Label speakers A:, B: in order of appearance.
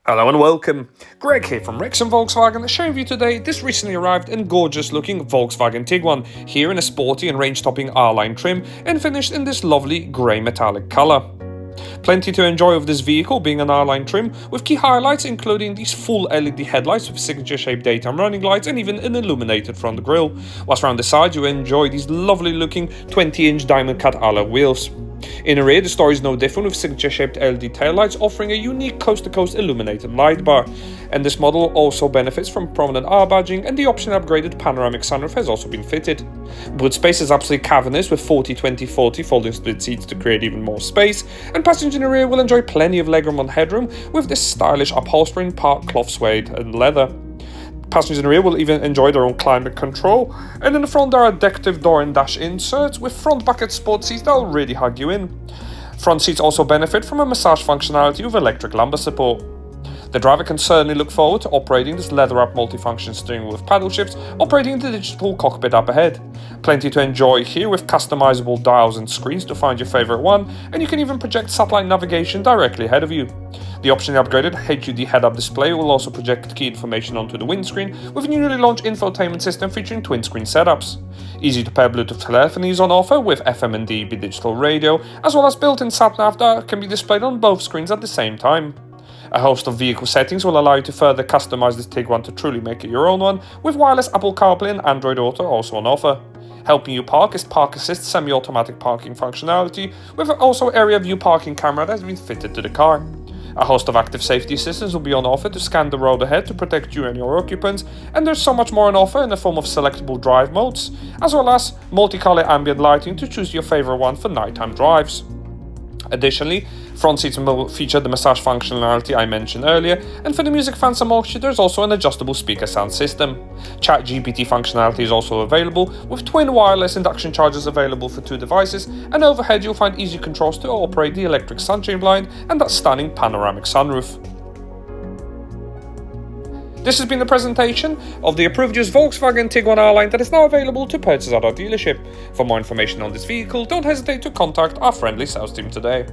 A: Hello and welcome. Greg here from Rex and Volkswagen, showing you today this recently arrived and gorgeous looking Volkswagen Tiguan, here in a sporty and range-topping R-Line trim and finished in this lovely grey metallic colour. Plenty to enjoy of this vehicle being an R-Line trim, with key highlights including these full LED headlights with signature shaped daytime running lights and even an illuminated front grille, whilst around the side you enjoy these lovely looking 20-inch diamond cut alloy wheels. In the rear, the story is no different, with signature-shaped LED taillights offering a unique coast-to-coast illuminated light bar, and this model also benefits from prominent R badging, and the option upgraded panoramic sunroof has also been fitted. Boot space is absolutely cavernous, with 40-20-40 folding split seats to create even more space, and passengers in the rear will enjoy plenty of legroom and headroom with this stylish upholstery in part cloth suede and leather. Passengers in the rear will even enjoy their own climate control, and in the front there are decorative door and dash inserts with front bucket sport seats that will really hug you in. Front seats also benefit from a massage functionality with electric lumbar support. The driver can certainly look forward to operating this leather-wrapped multifunction steering wheel with paddle shifts, operating the digital cockpit up ahead. Plenty to enjoy here with customizable dials and screens to find your favorite one, and you can even project satellite navigation directly ahead of you. The optionally upgraded HUD head-up display will also project key information onto the windscreen with a newly launched infotainment system featuring twin-screen setups. Easy-to-pair Bluetooth telephony is on offer with FM and DAB digital radio, as well as built-in sat-nav that can be displayed on both screens at the same time. A host of vehicle settings will allow you to further customize this Tiguan to truly make it your own one, with wireless AppleCarPlay and AndroidAuto also on offer. Helping you park is Park Assist semi-automatic parking functionality, with also area view parking camera that has been fitted to the car. A host of active safety systems will be on offer to scan the road ahead to protect you and your occupants, and there's so much more on offer in the form of selectable drive modes, as well as multicolour ambient lighting to choose your favorite one for nighttime drives. Additionally, front seats will feature the massage functionality I mentioned earlier, and for the music fans amongst you, there's also an adjustable speaker sound system. ChatGPT functionality is also available, with twin wireless induction chargers available for 2 devices, and overhead you'll find easy controls to operate the electric sunshade blind and that stunning panoramic sunroof. This has been the presentation of the approved used Volkswagen Tiguan R-Line that is now available to purchase at our dealership. For more information on this vehicle, don't hesitate to contact our friendly sales team today.